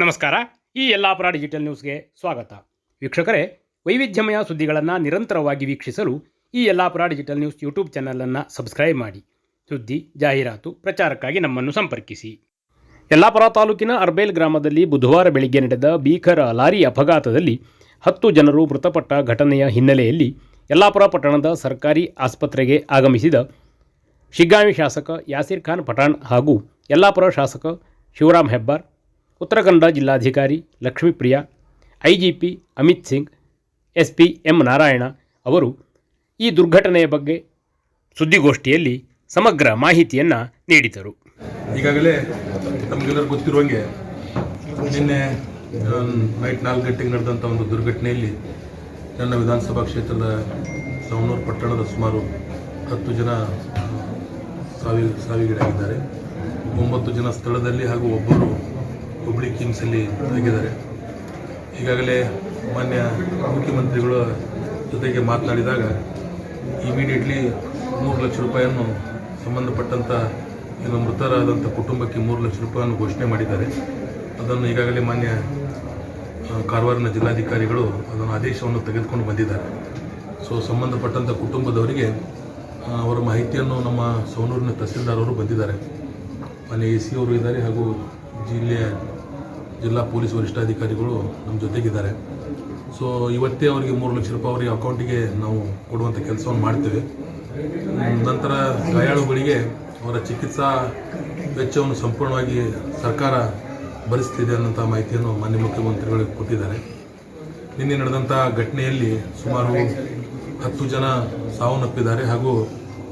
ನಮಸ್ಕಾರ. ಈ ಯಲ್ಲಾಪುರ ಡಿಜಿಟಲ್ ನ್ಯೂಸ್ಗೆ ಸ್ವಾಗತ. ವೀಕ್ಷಕರೇ, ವೈವಿಧ್ಯಮಯ ಸುದ್ದಿಗಳನ್ನು ನಿರಂತರವಾಗಿ ವೀಕ್ಷಿಸಲು ಈ ಯಲ್ಲಾಪುರ ಡಿಜಿಟಲ್ ನ್ಯೂಸ್ ಯೂಟ್ಯೂಬ್ ಚಾನಲನ್ನು ಸಬ್ಸ್ಕ್ರೈಬ್ ಮಾಡಿ. ಸುದ್ದಿ, ಜಾಹೀರಾತು, ಪ್ರಚಾರಕ್ಕಾಗಿ ನಮ್ಮನ್ನು ಸಂಪರ್ಕಿಸಿ. ಯಲ್ಲಾಪುರ ತಾಲೂಕಿನ ಅರ್ಬೇಲ್ ಗ್ರಾಮದಲ್ಲಿ ಬುಧವಾರ ಬೆಳಗ್ಗೆ ನಡೆದ ಭೀಕರ ಲಾರಿ ಅಪಘಾತದಲ್ಲಿ 10 ಜನರು ಮೃತಪಟ್ಟ ಘಟನೆಯ ಹಿನ್ನೆಲೆಯಲ್ಲಿ ಯಲ್ಲಾಪುರ ಪಟ್ಟಣದ ಸರ್ಕಾರಿ ಆಸ್ಪತ್ರೆಗೆ ಆಗಮಿಸಿದ ಶಿಗ್ಗಾಂವಿ ಶಾಸಕ ಯಾಸಿರ್ ಖಾನ್ ಪಠಾಣ್ ಹಾಗೂ ಯಲ್ಲಾಪುರ ಶಾಸಕ ಶಿವರಾಮ್ ಹೆಬ್ಬಾರ್, ಉತ್ತರ ಕನ್ನಡ ಜಿಲ್ಲಾಧಿಕಾರಿ Lakshmipriya, IGP Amit Singh, SP M Narayana ಅವರು ಈ ದುರ್ಘಟನೆಯ ಬಗ್ಗೆ ಸುದ್ದಿಗೋಷ್ಠಿಯಲ್ಲಿ ಸಮಗ್ರ ಮಾಹಿತಿಯನ್ನು ನೀಡಿದರು. ಈಗಾಗಲೇ ತಮಗೆಲ್ಲರೂ ಗೊತ್ತಿರುವಂಗೆ ನಿನ್ನೆ ನೈಟ್ 4 ಗಂಟೆಗೆ ನಡೆದಂಥ ಒಂದು ದುರ್ಘಟನೆಯಲ್ಲಿ ನನ್ನ ವಿಧಾನಸಭಾ ಕ್ಷೇತ್ರದ ಸವಣೂರು ಪಟ್ಟಣದ ಸುಮಾರು 10 ಜನ ಸಾವಿಗೀಡಾಗಿದ್ದಾರೆ. 9 ಜನ ಸ್ಥಳದಲ್ಲಿ ಹಾಗೂ ಒಬ್ಬರು ಹುಬ್ಳಿ ಕಿಮ್ಸಲ್ಲಿ ಆಗಿದ್ದಾರೆ. ಈಗಾಗಲೇ ಮಾನ್ಯ ಮುಖ್ಯಮಂತ್ರಿಗಳ ಜೊತೆಗೆ ಮಾತನಾಡಿದಾಗ ಇಮಿಡಿಯೇಟ್ಲಿ 3 ಲಕ್ಷ ರೂಪಾಯಿಯನ್ನು ಸಂಬಂಧಪಟ್ಟಂಥ ಏನು ಮೃತರಾದಂಥ ಕುಟುಂಬಕ್ಕೆ 3 ಲಕ್ಷ ರೂಪಾಯಿಯನ್ನು ಘೋಷಣೆ ಮಾಡಿದ್ದಾರೆ. ಅದನ್ನು ಈಗಾಗಲೇ ಮಾನ್ಯ ಕಾರವಾರಿನ ಜಿಲ್ಲಾಧಿಕಾರಿಗಳು ಅದನ್ನು ಆದೇಶವನ್ನು ತೆಗೆದುಕೊಂಡು ಬಂದಿದ್ದಾರೆ. ಸೊ ಸಂಬಂಧಪಟ್ಟಂಥ ಕುಟುಂಬದವರಿಗೆ ಅವರ ಮಾಹಿತಿಯನ್ನು ನಮ್ಮ ಸವಣೂರಿನ ತಹಸೀಲ್ದಾರ್ ಅವರು ಬಂದಿದ್ದಾರೆ. ಮಾನ್ಯ AC ಅವರು ಇದ್ದಾರೆ ಹಾಗೂ ಜಿಲ್ಲಾ ಪೊಲೀಸ್ ವರಿಷ್ಠಾಧಿಕಾರಿಗಳು ನಮ್ಮ ಜೊತೆಗಿದ್ದಾರೆ. ಸೊ ಇವತ್ತೇ ಅವರಿಗೆ 3 ಲಕ್ಷ ರೂಪಾಯಿ ಅವರಿಗೆ ಅಕೌಂಟಿಗೆ ನಾವು ಕೊಡುವಂಥ ಕೆಲಸವನ್ನು ಮಾಡ್ತೇವೆ. ನಂತರ ಗಾಯಾಳುಗಳಿಗೆ ಅವರ ಚಿಕಿತ್ಸಾ ವೆಚ್ಚವನ್ನು ಸಂಪೂರ್ಣವಾಗಿ ಸರ್ಕಾರ ಭರಿಸ್ತಿದೆ ಅನ್ನೋಂಥ ಮಾಹಿತಿಯನ್ನು ಮಾನ್ಯ ಮುಖ್ಯಮಂತ್ರಿಗಳಿಗೆ ಕೊಟ್ಟಿದ್ದಾರೆ. ನಿನ್ನೆ ನಡೆದಂಥ ಘಟನೆಯಲ್ಲಿ ಸುಮಾರು 10 ಜನ ಸಾವನ್ನಪ್ಪಿದ್ದಾರೆ ಹಾಗೂ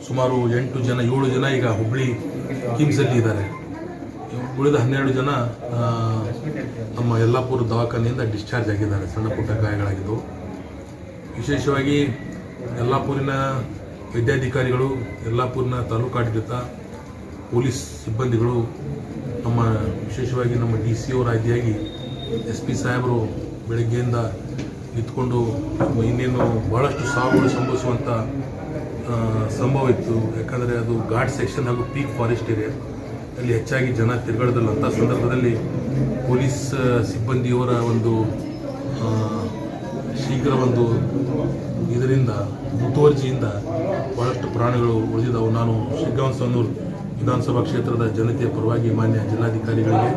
ಸುಮಾರು 7 ಜನ ಈಗ ಹುಬ್ಳಿ ಕಿಮ್ಸಲ್ಲಿ ಇದ್ದಾರೆ. ಉಳಿದ 12 ಜನ ನಮ್ಮ ಯಲ್ಲಾಪುರ ದವಾಖಾನೆಯಿಂದ ಡಿಸ್ಚಾರ್ಜ್ ಆಗಿದ್ದಾರೆ. ಸಣ್ಣ ಪುಟ್ಟ ಗಾಯಗಳಾಗಿದ್ದವು. ವಿಶೇಷವಾಗಿ ಯಲ್ಲಾಪುರಿನ ವೈದ್ಯಾಧಿಕಾರಿಗಳು, ಯಲ್ಲಾಪುರಿನ ತಾಲೂಕಾಡಳಿತ, ಪೊಲೀಸ್ ಸಿಬ್ಬಂದಿಗಳು, ನಮ್ಮ ವಿಶೇಷವಾಗಿ ನಮ್ಮ DC ಅವರ ಆದಿಯಾಗಿ SP ಸಾಹೇಬರು ಬೆಳಗ್ಗೆಯಿಂದ ನಿಂತ್ಕೊಂಡು ಇನ್ನೇನು ಭಾಳಷ್ಟು ಸಾವುಗಳು ಸಂಭವಿಸುವಂಥ ಸಂಭವ ಇತ್ತು. ಯಾಕಂದರೆ ಅದು ಘಾಟ್ ಸೆಕ್ಷನ್ ಹಾಗೂ ಪೀಕ್ ಫಾರೆಸ್ಟ್ ಏರಿಯಾ, ಅಲ್ಲಿ ಹೆಚ್ಚಾಗಿ ಜನ ತಿರುಗಾಡೋದಿಲ್ಲ. ಸಂದರ್ಭದಲ್ಲಿ ಪೊಲೀಸ್ ಸಿಬ್ಬಂದಿಯವರ ಒಂದು ಶೀಘ್ರ ಒಂದು ಇದರಿಂದ ಮುತುವರ್ಜಿಯಿಂದ ಭಾಳಷ್ಟು ಪ್ರಾಣಿಗಳು ಉಳಿದಿದ್ದವು. ನಾನು ಶಿಗ್ಗಾಂವಿ ವಿಧಾನಸಭಾ ಕ್ಷೇತ್ರದ ಜನತೆಯ ಪರವಾಗಿ ಮಾನ್ಯ ಜಿಲ್ಲಾಧಿಕಾರಿಗಳಿಗೆ,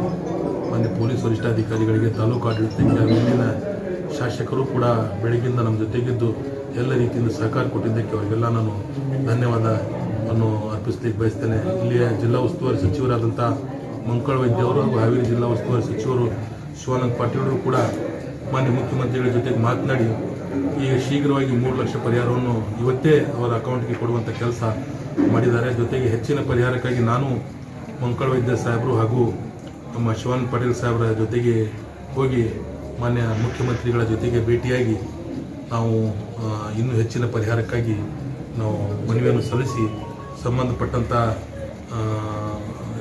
ಮಾನ್ಯ ಪೊಲೀಸ್ ವರಿಷ್ಠಾಧಿಕಾರಿಗಳಿಗೆ, ತಾಲೂಕು ಆಡಳಿತಕ್ಕೆ, ಇಲ್ಲಿನ ಶಾಸಕರು ಕೂಡ ಬೆಳಗ್ಗಿಂದ ನಮ್ಮ ಜೊತೆಗಿದ್ದು ಎಲ್ಲ ರೀತಿಯಿಂದ ಸಹಕಾರ ಕೊಟ್ಟಿದ್ದಕ್ಕೆ ಅವರಿಗೆಲ್ಲ ನಾನು ಧನ್ಯವಾದವನ್ನು ಅರ್ಪಿಸಲಿಕ್ಕೆ ಬಯಸ್ತೇನೆ. ಇಲ್ಲಿಯ ಜಿಲ್ಲಾ ಉಸ್ತುವಾರಿ ಸಚಿವರಾದಂಥ ಮಂಕಳ ವೈದ್ಯವರು ಹಾಗೂ ಹಾವೇರಿ ಜಿಲ್ಲಾ ಉಸ್ತುವಾರಿ ಸಚಿವರು ಶಿವಾನಂದ ಪಾಟೀಲರು ಕೂಡ ಮಾನ್ಯ ಮುಖ್ಯಮಂತ್ರಿಗಳ ಜೊತೆಗೆ ಮಾತನಾಡಿ ಈಗ ಶೀಘ್ರವಾಗಿ 3 ಲಕ್ಷ ಪರಿಹಾರವನ್ನು ಇವತ್ತೇ ಅವರ ಅಕೌಂಟ್ಗೆ ಕೊಡುವಂಥ ಕೆಲಸ ಮಾಡಿದ್ದಾರೆ. ಜೊತೆಗೆ ಹೆಚ್ಚಿನ ಪರಿಹಾರಕ್ಕಾಗಿ ನಾನು ಮಂಕಳ ವೈದ್ಯ ಸಾಹೇಬರು ಹಾಗೂ ನಮ್ಮ ಶಿವಾನಂದ ಪಾಟೀಲ್ ಸಾಹೇಬರ ಜೊತೆಗೆ ಹೋಗಿ ಮಾನ್ಯ ಮುಖ್ಯಮಂತ್ರಿಗಳ ಜೊತೆಗೆ ಭೇಟಿಯಾಗಿ ನಾವು ಇನ್ನೂ ಹೆಚ್ಚಿನ ಪರಿಹಾರಕ್ಕಾಗಿ ನಾವು ಮನವಿಯನ್ನು ಸಲ್ಲಿಸಿ ಸಂಬಂಧಪಟ್ಟಂಥ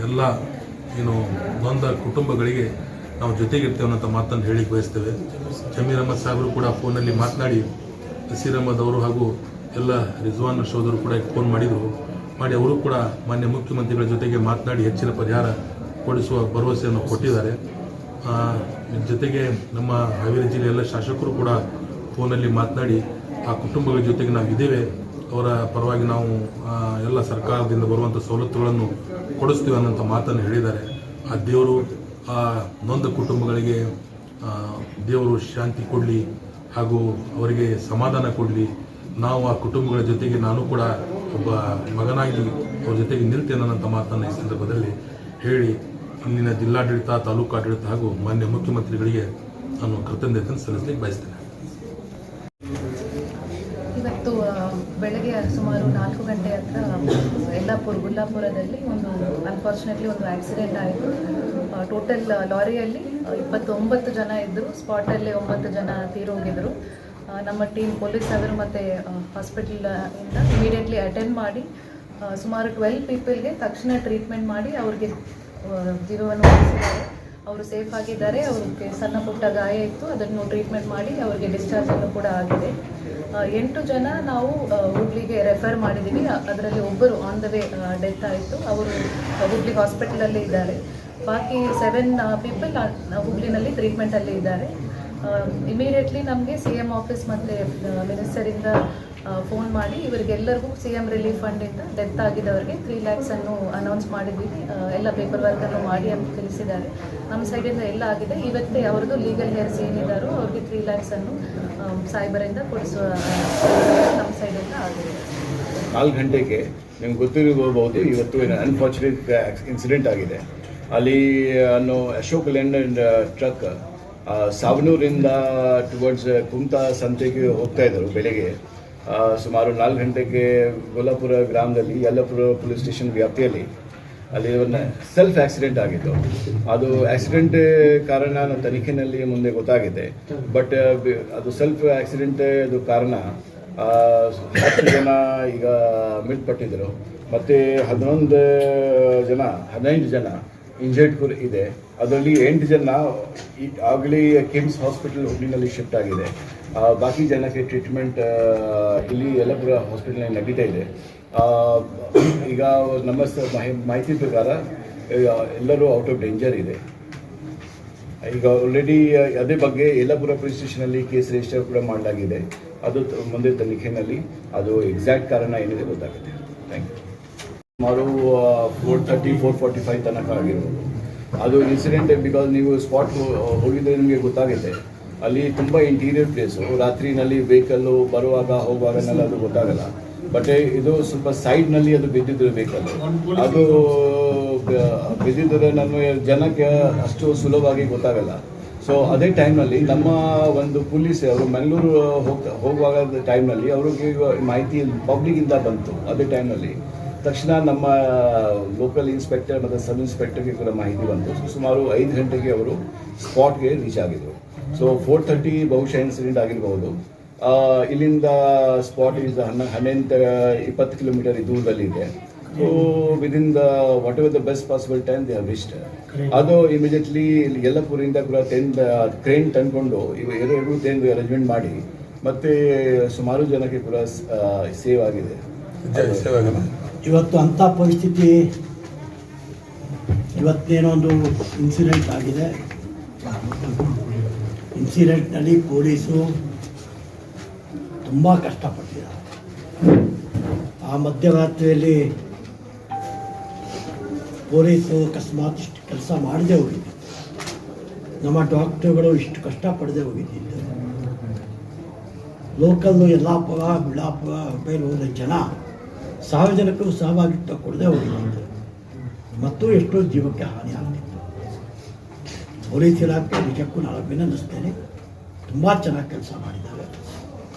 ಎಲ್ಲ ಏನು ನೊಂದ ಕುಟುಂಬಗಳಿಗೆ ನಾವು ಜೊತೆಗಿರ್ತೇವೆ ಅನ್ನೋಂಥ ಮಾತನ್ನು ಹೇಳಿಕ್ಕೆ ಬಯಸ್ತೇವೆ. ಜಮೀರ್ ಅಹಮದ್ ಸಾಹೇಬರು ಕೂಡ ಫೋನಲ್ಲಿ ಮಾತನಾಡಿ, ನಸೀರ್ ಅಹಮದ್ ಅವರು ಹಾಗೂ ಎಲ್ಲ ರಿಜ್ವಾನ್ ಶೋಧರು ಕೂಡ ಫೋನ್ ಮಾಡಿ ಅವರು ಕೂಡ ಮಾನ್ಯ ಮುಖ್ಯಮಂತ್ರಿಗಳ ಜೊತೆಗೆ ಮಾತನಾಡಿ ಹೆಚ್ಚಿನ ಪರಿಹಾರ ಕೊಡಿಸುವ ಭರವಸೆಯನ್ನು ಕೊಟ್ಟಿದ್ದಾರೆ. ಜೊತೆಗೆ ನಮ್ಮ ಹಾವೇರಿ ಜಿಲ್ಲೆಯ ಎಲ್ಲ ಶಾಸಕರು ಕೂಡ ಫೋನಲ್ಲಿ ಮಾತನಾಡಿ ಆ ಕುಟುಂಬಗಳ ಜೊತೆಗೆ ನಾವು ಇದ್ದೇವೆ, ಅವರ ಪರವಾಗಿ ನಾವು ಎಲ್ಲ ಸರ್ಕಾರದಿಂದ ಬರುವಂಥ ಸವಲತ್ತುಗಳನ್ನು ಕೊಡಿಸ್ತೀವಿ ಅನ್ನೋಂಥ ಮಾತನ್ನು ಹೇಳಿದ್ದಾರೆ. ಆ ದೇವರು ಆ ನೊಂದ ಕುಟುಂಬಗಳಿಗೆ ದೇವರು ಶಾಂತಿ ಕೊಡಲಿ ಹಾಗೂ ಅವರಿಗೆ ಸಮಾಧಾನ ಕೊಡಲಿ. ನಾವು ಆ ಕುಟುಂಬಗಳ ಜೊತೆಗೆ ನಾನು ಕೂಡ ಒಬ್ಬ ಮಗನಾಗಿ ಅವ್ರ ಜೊತೆಗೆ ನಿಲ್ತೇನೆ ಅನ್ನೋಂಥ ಮಾತನ್ನು ಈ ಸಂದರ್ಭದಲ್ಲಿ ಹೇಳಿ ಇಲ್ಲಿನ ಜಿಲ್ಲಾಡಳಿತ, ತಾಲೂಕು ಆಡಳಿತ ಹಾಗೂ ಮಾನ್ಯ ಮುಖ್ಯಮಂತ್ರಿಗಳಿಗೆ ನಾನು ಕೃತಜ್ಞತೆಯನ್ನು ಸಲ್ಲಿಸಲಿಕ್ಕೆ ಬಯಸ್ತೇನೆ. ಇವತ್ತು ಬೆಳಗ್ಗೆ ಸುಮಾರು 4 ಗಂಟೆ ಹತ್ರ ಗುಲ್ಲಾಪುರದಲ್ಲಿ ಒಂದು ಅನ್ಫಾರ್ಚುನೇಟ್ಲಿ ಒಂದು ಆಕ್ಸಿಡೆಂಟ್ ಆಯಿತು. ಟೋಟಲ್ ಲಾರಿಯಲ್ಲಿ 29 ಜನ ಇದ್ದರು. ಸ್ಪಾಟಲ್ಲೇ 9 ಜನ ತೀರೋಗಿದ್ರು. ನಮ್ಮ ಟೀಮ್ ಪೊಲೀಸ್ ಅವರು ಮತ್ತು ಹಾಸ್ಪಿಟಲಿಂದ ಇಮಿಡಿಯೇಟ್ಲಿ ಅಟೆಂಡ್ ಮಾಡಿ ಸುಮಾರು 12 ಪೀಪಲ್ಗೆ ತಕ್ಷಣ ಟ್ರೀಟ್ಮೆಂಟ್ ಮಾಡಿ ಅವ್ರಿಗೆ ಜೀವವನ್ನು ಉಳಿಸಿದ್ದಾರೆ. ಅವರು ಸೇಫ್ ಆಗಿದ್ದಾರೆ. ಅವ್ರಿಗೆ ಸಣ್ಣ ಪುಟ್ಟ ಗಾಯ ಇತ್ತು, ಅದನ್ನು ಟ್ರೀಟ್ಮೆಂಟ್ ಮಾಡಿ ಅವರಿಗೆ ಡಿಸ್ಚಾರ್ಜನ್ನು ಕೂಡ ಆಗಿದೆ. 8 ಜನ ನಾವು ಹುಬ್ಳಿಗೆ ರೆಫರ್ ಮಾಡಿದ್ದೀವಿ. ಅದರಲ್ಲಿ ಒಬ್ಬರು ಆನ್ ದ ವೇ ಡೆತ್ ಆಯಿತು. ಅವರು ಹುಬ್ಳಿ ಹಾಸ್ಪಿಟಲಲ್ಲಿ ಇದ್ದಾರೆ. ಬಾಕಿ 7 ಪೀಪಲ್ ಹುಬ್ಳಿನಲ್ಲಿ ಟ್ರೀಟ್ಮೆಂಟಲ್ಲಿ ಇದ್ದಾರೆ. ಇಮಿಡಿಯೇಟ್ಲಿ ನಮಗೆ CM ಆಫೀಸ್ ಮತ್ತು ಮಿನಿಸ್ಟರಿಂದ ಫೋನ್ ಮಾಡಿ ಇವರಿಗೆಲ್ಲರಿಗೂ CM ರಿಲೀಫ್ ಫಂಡಿಂದ ಡೆತ್ ಆಗಿದ್ದವರಿಗೆ 3 lakhs ಅನೌನ್ಸ್ ಮಾಡಿದ್ದೀವಿ. ಎಲ್ಲ ಪೇಪರ್ ವರ್ಕನ್ನು ಮಾಡಿ ಅಂತ ತಿಳಿಸಿದ್ದಾರೆ. ನಮ್ಮ ಸೈಡಿಂದ ಎಲ್ಲ ಆಗಿದೆ. ಇವತ್ತೇ ಅವ್ರದ್ದು ಲೀಗಲ್ ಹೇರ್ಸ್ ಏನಿದ್ದಾರೋ ಅವ್ರಿಗೆ 3 lakhs ಸಾಯ್ಬರಿಂದ ಕೊಡಿಸುವ ನಮ್ಮ ಸೈಡಿಂದ ಆಗಿದೆ. 4 ಗಂಟೆಗೆ ನಿಮ್ಗೆ ಗೊತ್ತಿರಬಹುದು, ಇವತ್ತು ಅನ್ಫಾರ್ಚುನೇಟ್ ಇನ್ಸಿಡೆಂಟ್ ಆಗಿದೆ. ಅಲ್ಲಿ ಅಶೋಕ್ ಲೇಲ್ಯಾಂಡ್ ಟ್ರಕ್ ಸಾವನೂರಿಂದ ಟುವರ್ಡ್ಸ್ ಕುಮಟಾ ಸಂತೆಗೆ ಹೋಗ್ತಾ ಇದ್ದರು ಬೆಳಗ್ಗೆ. ಸುಮಾರು 4 ಗಂಟೆಗೆ ಗೋಲಾಪುರ ಗ್ರಾಮದಲ್ಲಿ ಯಲ್ಲಾಪುರ ಪೊಲೀಸ್ ಸ್ಟೇಷನ್ ವ್ಯಾಪ್ತಿಯಲ್ಲಿ ಅಲ್ಲಿ ಒಂದು ಸೆಲ್ಫ್ ಆಕ್ಸಿಡೆಂಟ್ ಆಗಿತ್ತು. ಅದು ಆಕ್ಸಿಡೆಂಟ್ ಕಾರಣ ತನಿಖೆಯಲ್ಲಿ ಮುಂದೆ ಗೊತ್ತಾಗಿದೆ. ಬಟ್ ಅದು ಸೆಲ್ಫ್ ಆಕ್ಸಿಡೆಂಟ್ ಅದು ಕಾರಣ 10 ಜನ ಈಗ ಮೃತಪಟ್ಟಿದ್ದರು ಮತ್ತು 15 ಜನ ಇಂಜರ್ಡ್ ಇದೆ. ಅದರಲ್ಲಿ 8 ಜನ ಆಗಲೇ ಕಿಮ್ಸ್ ಹಾಸ್ಪಿಟಲ್ ಹುಬ್ಳಿನಲ್ಲಿ ಶಿಫ್ಟ್ ಆಗಿದೆ. ಬಾಕಿ ಜನಕ್ಕೆ ಟ್ರೀಟ್ಮೆಂಟ್ ಇಲ್ಲಿ ಯಲ್ಲಾಪುರ ಹಾಸ್ಪಿಟಲ್ನಲ್ಲಿ ನಡೀತಾ ಇದೆ. ಈಗ ನಮ್ಮ ಮಾಹಿತಿ ಪ್ರಕಾರ ಎಲ್ಲರೂ ಔಟ್ ಆಫ್ ಡೇಂಜರ್ ಇದೆ. ಈಗ ಆಲ್ರೆಡಿ ಅದೇ ಬಗ್ಗೆ ಯಲ್ಲಾಪುರ ಪೊಲೀಸ್ ಸ್ಟೇಷನಲ್ಲಿ ಕೇಸ್ ರಿಜಿಸ್ಟರ್ ಕೂಡ ಮಾಡಲಾಗಿದೆ. ಅದು ಮುಂದೆ ತನಿಖೆಯಲ್ಲಿ ಅದು ಎಕ್ಸಾಕ್ಟ್ ಕಾರಣ ಏನಿದೆ ಗೊತ್ತಾಗುತ್ತೆ. Thank you. ಸುಮಾರು 4:30-4:45 ತನಕ ಆಗಿರ್ಬೋದು. ಅದು ಇನ್ಸಿಡೆಂಟ್ ಬಿಕಾಸ್ ನೀವು ಸ್ಪಾಟ್ ಹೋಗಿದ್ರೆ ನಿಮಗೆ ಗೊತ್ತಾಗುತ್ತೆ. ಅಲ್ಲಿ ತುಂಬ ಇಂಟೀರಿಯರ್ ಪ್ಲೇಸು, ರಾತ್ರಿನಲ್ಲಿ ವೆಹಿಕಲ್ಲು ಬರುವಾಗ ಹೋಗುವಾಗನೆಲ್ಲ ಅದು ಗೊತ್ತಾಗಲ್ಲ. ಬಟ್ ಇದು ಸ್ವಲ್ಪ ಸೈಡ್ನಲ್ಲಿ ಅದು ಬಿದ್ದಿದ್ರು ವೆಹಿಕಲ್ಲು. ಅದು ಬಿದ್ದಿದ್ದರೆ ನಮಗೆ ಜನಕ್ಕೆ ಅಷ್ಟು ಸುಲಭವಾಗಿ ಗೊತ್ತಾಗಲ್ಲ. ಸೊ ಅದೇ ಟೈಮ್ನಲ್ಲಿ ನಮ್ಮ ಒಂದು ಪೊಲೀಸ್ ಅವರು ಮಂಗಳೂರು ಹೋಗುವಾಗ ಟೈಮ್ನಲ್ಲಿ ಅವ್ರಿಗೆ ಮಾಹಿತಿ ಪಬ್ಲಿಕ್ಕಿಂದ ಬಂತು. ಅದೇ ಟೈಮ್ನಲ್ಲಿ ತಕ್ಷಣ ನಮ್ಮ ಲೋಕಲ್ ಇನ್ಸ್ಪೆಕ್ಟರ್ ಮತ್ತು ಸಬ್ ಇನ್ಸ್ಪೆಕ್ಟರ್ಗೆ ಕೂಡ ಮಾಹಿತಿ ಬಂತು. ಸುಮಾರು 5 ಗಂಟೆಗೆ ಅವರು ಸ್ಪಾಟ್ಗೆ ರೀಚ್ ಆಗಿದ್ರು. ಸೊ 4:30 ಬಹುಶಃ ಇನ್ಸಿಡೆಂಟ್ ಆಗಿರಬಹುದು. ಇಲ್ಲಿಂದ ಸ್ಪಾಟ್ ಈಸ್ 20 ಕಿಲೋಮೀಟರ್ ದೂರದಲ್ಲಿದೆ. So within the whatever the best possible time they have reached. ಅದು ಇಮಿಡಿಯೇಟ್ಲಿ ಯಲ್ಲಾಪುರದಿಂದ ಕೂಡ ಕ್ರೇನ್ ತಂದ್ಕೊಂಡು ಎರಡು ಟ್ರೈನ್ ಅರೇಂಜ್ಮೆಂಟ್ ಮಾಡಿ ಮತ್ತೆ ಸುಮಾರು ಜನಕ್ಕೆ ಕೂಡ ಸೇವ್ ಆಗಿದೆ. ಇವತ್ತು ಅಂಥ ಪರಿಸ್ಥಿತಿ, ಇವತ್ತೇನೋ ಒಂದು ಇನ್ಸಿಡೆಂಟ್ ಆಗಿದೆ. ಇನ್ಸಿಡೆಂಟ್ನಲ್ಲಿ ಪೊಲೀಸರು ತುಂಬ ಕಷ್ಟಪಟ್ಟಿದ್ದಾರೆ. ಆ ಮಧ್ಯರಾತ್ರಿಯಲ್ಲಿ ಪೊಲೀಸರು ಅಕಸ್ಮಾತ್ ಇಷ್ಟು ಕೆಲಸ ಮಾಡದೆ ಹೋಗಿದ್ದು, ನಮ್ಮ ಡಾಕ್ಟರ್ಗಳು ಇಷ್ಟು ಕಷ್ಟಪಡದೆ ಹೋಗಿದ್ದಿದ್ದು, ಲೋಕಲ್ಲು ಯಲ್ಲಾಪುರ, ಬಿಳ್ಳಾಪುರ, ಬೇಲೂರಿನ ಜನ ಸಾರ್ವಜನಿಕರು ಸಹಭಾಗಿತ್ವ ಕೊಡದೆ ಹೋಗಿದ್ದು ಮತ್ತು ಎಷ್ಟೋ ಜೀವಕ್ಕೆ ಹಾನಿ ಆಗ್ತಿತ್ತು. ಪೊಲೀಸ್ ಇಲಾಖೆ ನಿಜಕ್ಕೂ ನಾನು ಅಭಿನಂದಿಸ್ತೇನೆ. ತುಂಬ ಚೆನ್ನಾಗಿ ಕೆಲಸ ಮಾಡಿದ್ದಾರೆ.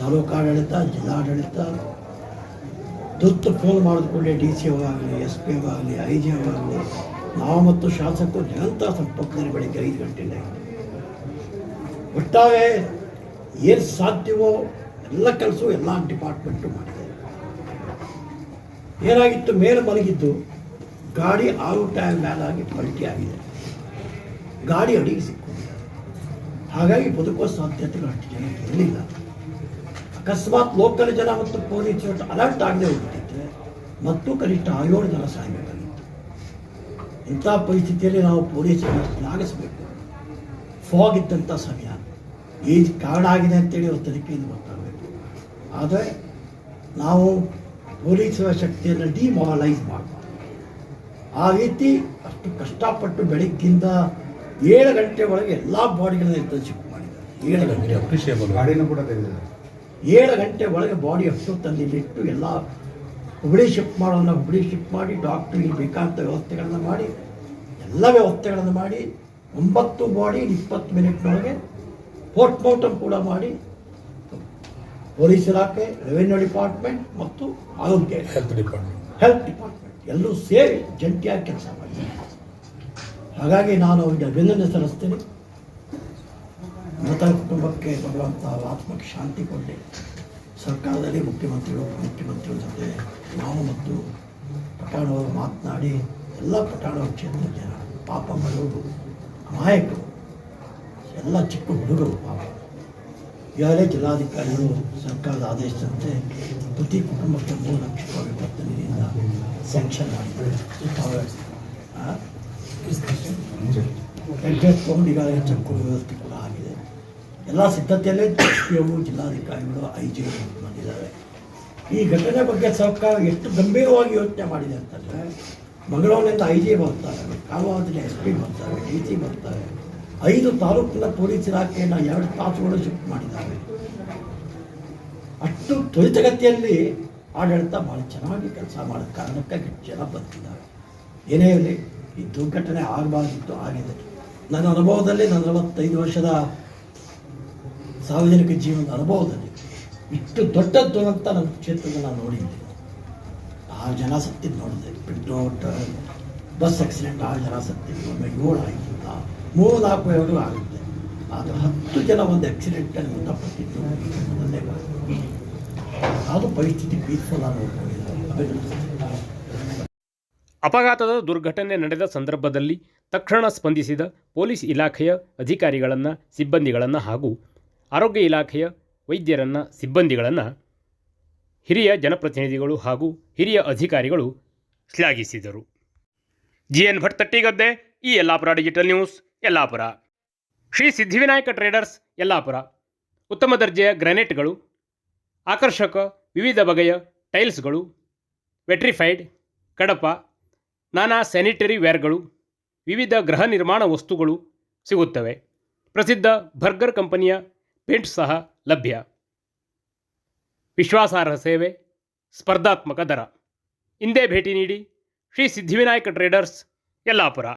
ತಾಲೂಕು ಆಡಳಿತ, ಜಿಲ್ಲಾಡಳಿತ ತುರ್ತು ಫೋನ್ ಮಾಡಿದ್ಕೊಳ್ಳಿ DC ಅವರಾಗಲಿ, SP ಅವರಾಗಲಿ, IG ಅವರಾಗಲಿ, ನಾವು ಮತ್ತು ಶಾಸಕರು ನಿರಂತರ ಸಂಪರ್ಕದಲ್ಲಿ ಬೆಳಗ್ಗೆ 5 ಗಂಟೆಯಿಂದ ಒಟ್ಟಾರೆ ಏನು ಸಾಧ್ಯವೋ ಎಲ್ಲ ಕೆಲಸವೂ ಎಲ್ಲ ಡಿಪಾರ್ಟ್ಮೆಂಟು ಮಾಡಿದೆ. ಏನಾಗಿತ್ತು, ಮೇಲೆ ಮಲಗಿದ್ದು ಗಾಡಿ 6 ಟೈರ್ ಮೇಲಾಗಿ ಪಲ್ಟಿ ಆಗಿದೆ. ಗಾಡಿ ಅಡಿಗೆ ಸಿಕ್ಕೊಂಡಿದೆ. ಹಾಗಾಗಿ ಬದುಕುವ ಸಾಧ್ಯತೆಗಳು ಅಷ್ಟು ಜನಕ್ಕೆ ಇರಲಿಲ್ಲ. ಅಕಸ್ಮಾತ್ ಲೋಕಲ್ ಜನ ಮತ್ತು ಪೊಲೀಸ್ ಅಲರ್ಟ್ ಆಗದೆ ಹೋಗ್ತಿದ್ರೆ ಮತ್ತು ಕನಿಷ್ಠ 7 ಜನ ಸಾಯಬೇಕಾಗಿತ್ತು. ಇಂಥ ಪರಿಸ್ಥಿತಿಯಲ್ಲಿ ನಾವು ಪೊಲೀಸರನ್ನು ಶ್ಲಾಘಿಸಬೇಕು. ಫಾಗ್ ಇದ್ದಂಥ ಸಮಯ, ಈ ಕಾರಣ ಆಗಿದೆ ಅಂತೇಳಿ ಅವ್ರ ತನಿಖೆಯಿಂದ ಗೊತ್ತಾಗಬೇಕು. ಆದರೆ ನಾವು ಪೊಲೀಸರ ಶಕ್ತಿಯನ್ನು ಡಿಮಾರಲೈಸ್ ಮಾಡಬಾರ್ದು. ಆ ರೀತಿ ಅಷ್ಟು ಕಷ್ಟಪಟ್ಟು ಬೆಳಗ್ಗಿಂದ 7 ಗಂಟೆ ಒಳಗೆ ಎಲ್ಲ ಬಾಡಿಗಳನ್ನ ಎದ್ದು ಶಿಫ್ಟ್ ಮಾಡಿದ್ದಾರೆ. 7 ಗಂಟೆ ಗಾಡಿನೂ ಕೂಡ ತೆಗೆದಿದ್ದಾರೆ. 7 ಗಂಟೆ ಒಳಗೆ ಬಾಡಿ ಅಷ್ಟು ತಂದಿಲ್ಲಿಟ್ಟು ಎಲ್ಲ ಹುಬ್ಳಿ ಶಿಫ್ಟ್ ಮಾಡೋಣ, ಹುಬ್ಳಿ ಶಿಫ್ಟ್ ಮಾಡಿ ಡಾಕ್ಟ್ರು ಇಲ್ಲಿ ಬೇಕಾದಂಥ ವ್ಯವಸ್ಥೆಗಳನ್ನು ಮಾಡಿ, ಎಲ್ಲ ವ್ಯವಸ್ಥೆಗಳನ್ನು ಮಾಡಿ 9 ಬಾಡಿ 20 ಮಿನಿಟ್ನೊಳಗೆ ಪೋಸ್ಟ್ ಮಾರ್ಟಮ್ ಕೂಡ ಮಾಡಿ ಪೊಲೀಸ್ ಇಲಾಖೆ, ರೆವೆನ್ಯೂ ಡಿಪಾರ್ಟ್ಮೆಂಟ್ ಮತ್ತು ಆರೋಗ್ಯ ಹೆಲ್ತ್ ಡಿಪಾರ್ಟ್ಮೆಂಟ್ ಎಲ್ಲರೂ ಸೇರಿ ಜಂಟಿಯಾಗಿ ಕೆಲಸ ಮಾಡಿದ್ದಾರೆ. ಹಾಗಾಗಿ ನಾನು ಅವರಿಗೆ ಅಭಿನಂದನೆ ಸಲ್ಲಿಸ್ತೇನೆ. ಮೃತ ಕುಟುಂಬಕ್ಕೆ ಭಗವಂತ ಆತ್ಮಕ್ಕೆ ಶಾಂತಿ ಕೊಡಲಿ. ಸರ್ಕಾರದಲ್ಲಿ ಮುಖ್ಯಮಂತ್ರಿಗಳು, ಉಪಮುಖ್ಯಮಂತ್ರಿಗಳ ಜೊತೆ ನಾವು ಮತ್ತು ಪಠಾಣವರು ಮಾತನಾಡಿ ಎಲ್ಲ ಪಠಾಣ ಕ್ಷೇತ್ರದ ಜನ ಪಾಪ ಬಡವರು, ನಾಯಕರು, ಎಲ್ಲ ಚಿಕ್ಕ ಹುಡುಗರು ಪಾಪ ಈಗಾಗಲೇ ಜಿಲ್ಲಾಧಿಕಾರಿಗಳು ಸರ್ಕಾರದ ಆದೇಶದಂತೆ ಪ್ರತಿ ಕುಟುಂಬಕ್ಕೆ 3 ಲಕ್ಷ ರೂಪಾಯಿ ವಿಪತ್ತು ನಿಧಿಯಿಂದ ಸ್ಯಾಂಕ್ಷನ್ ಮಾಡಿದ್ದಾರೆ. ಅಡ್ರೆಸ್ ತೊಗೊಂಡು ಈಗಾಗಲೇ ಚೆಕ್ ಕೊಡೋ ವ್ಯವಸ್ಥೆ ಕೂಡ ಆಗಿದೆ. ಎಲ್ಲ ಸಿದ್ಧತೆಯಲ್ಲೇ ಎಸ್ ಪಿ ಎಮ್ ಜಿಲ್ಲಾಧಿಕಾರಿಗಳು ಐ ಜಿ ಬಂದಿದ್ದಾರೆ. ಈ ಘಟನೆ ಬಗ್ಗೆ ಸರ್ಕಾರ ಎಷ್ಟು ಗಂಭೀರವಾಗಿ ಯೋಚನೆ ಮಾಡಿದೆ ಅಂತಂದರೆ, ಮಂಗಳೂರಿನಿಂದ ಐ ಜಿ ಬರ್ತಾರೆ, ಕಾರವಾರದಿಂದ ಎಸ್ ಪಿ ಬರ್ತಾರೆ, ಡಿ ಸಿ ಬರ್ತಾರೆ, 5 ತಾಲೂಕಿನ ಪೊಲೀಸ್ ಇಲಾಖೆಯನ್ನು 2 ತಾಸುಗಳು ಶಿಫ್ಟ್ ಮಾಡಿದ್ದಾರೆ. ಅಷ್ಟು ತ್ವರಿತಗತಿಯಲ್ಲಿ ಆಡಳಿತ ಭಾಳ ಚೆನ್ನಾಗಿ ಕೆಲಸ ಮಾಡಿದ ಕಾರಣಕ್ಕಾಗಿ ಜನ ಬರ್ತಿದ್ದಾರೆ. ಏನೇ ಇರಲಿ, ಈ ದುರ್ಘಟನೆ ಆಗಬಾರ್ದಿತ್ತು, ಆಗಿದೆ. ನನ್ನ ಅನುಭವದಲ್ಲಿ, ನನ್ನ 45 ವರ್ಷದ ಸಾರ್ವಜನಿಕ ಜೀವನದ ಅನುಭವದಲ್ಲಿ ಇಷ್ಟು ದೊಡ್ಡ ದುರಂತ ನನ್ನ ಕ್ಷೇತ್ರದಲ್ಲಿ ನಾನು ನೋಡಿದ್ದೀನಿ. 6 ಜನ ಸತ್ತಿದ್ದು ನೋಡಿದೆ. ಬಸ್ ಆಕ್ಸಿಡೆಂಟ್ 6 ಜನ ಸತ್ತಿದ್ದು, ಒಮ್ಮೆ 7 ಆಯಿತು, 3-4 ಎರಡು ಆಗುತ್ತೆ. ಆದರೆ 10 ಜನ ಒಂದು ಆಕ್ಸಿಡೆಂಟಲ್ಲಿ ಮೃತಪಟ್ಟಿದ್ದು ಮೊದಲನೇ ಬಾರಿ. ಅದು ಪರಿಸ್ಥಿತಿ ಪೀಸ್ಫುಲ್ ಆಗಿ ನೋಡ್ಕೊಂಡಿದ್ದಾರೆ. ಅಪಘಾತದ ದುರ್ಘಟನೆ ನಡೆದ ಸಂದರ್ಭದಲ್ಲಿ ತಕ್ಷಣ ಸ್ಪಂದಿಸಿದ ಪೊಲೀಸ್ ಇಲಾಖೆಯ ಅಧಿಕಾರಿಗಳನ್ನು, ಸಿಬ್ಬಂದಿಗಳನ್ನು ಹಾಗೂ ಆರೋಗ್ಯ ಇಲಾಖೆಯ ವೈದ್ಯರನ್ನು, ಸಿಬ್ಬಂದಿಗಳನ್ನು ಹಿರಿಯ ಜನಪ್ರತಿನಿಧಿಗಳು ಹಾಗೂ ಹಿರಿಯ ಅಧಿಕಾರಿಗಳು ಶ್ಲಾಘಿಸಿದರು. GN ಭಟ್ ತಟ್ಟಿಗದ್ದೆ, ಈ Yellapur digital news, Yellapur. Shri Siddhivinayak traders, Yellapur. ಉತ್ತಮ ದರ್ಜೆಯ ಗ್ರಾನೈಟ್ಗಳು, ಆಕರ್ಷಕ ವಿವಿಧ ಬಗೆಯ ಟೈಲ್ಸ್ಗಳು, ವೆಟ್ರಿಫೈಡ್, ಕಡಪ, ನಾನಾ ಸ್ಯಾನಿಟರಿ ವೇರ್ಗಳು, ವಿವಿಧ ಗೃಹ ನಿರ್ಮಾಣ ವಸ್ತುಗಳು ಸಿಗುತ್ತವೆ. ಪ್ರಸಿದ್ಧ ಬರ್ಗರ್ ಕಂಪನಿಯ ಪೇಂಟ್ ಸಹ ಲಭ್ಯ. ವಿಶ್ವಾಸಾರ್ಹ ಸೇವೆ, ಸ್ಪರ್ಧಾತ್ಮಕ ದರ. ಇಂದೇ ಭೇಟಿ ನೀಡಿ ಶ್ರೀ ಸಿದ್ಧಿವಿನಾಯಕ ಟ್ರೇಡರ್ಸ್, ಯಲ್ಲಾಪುರ.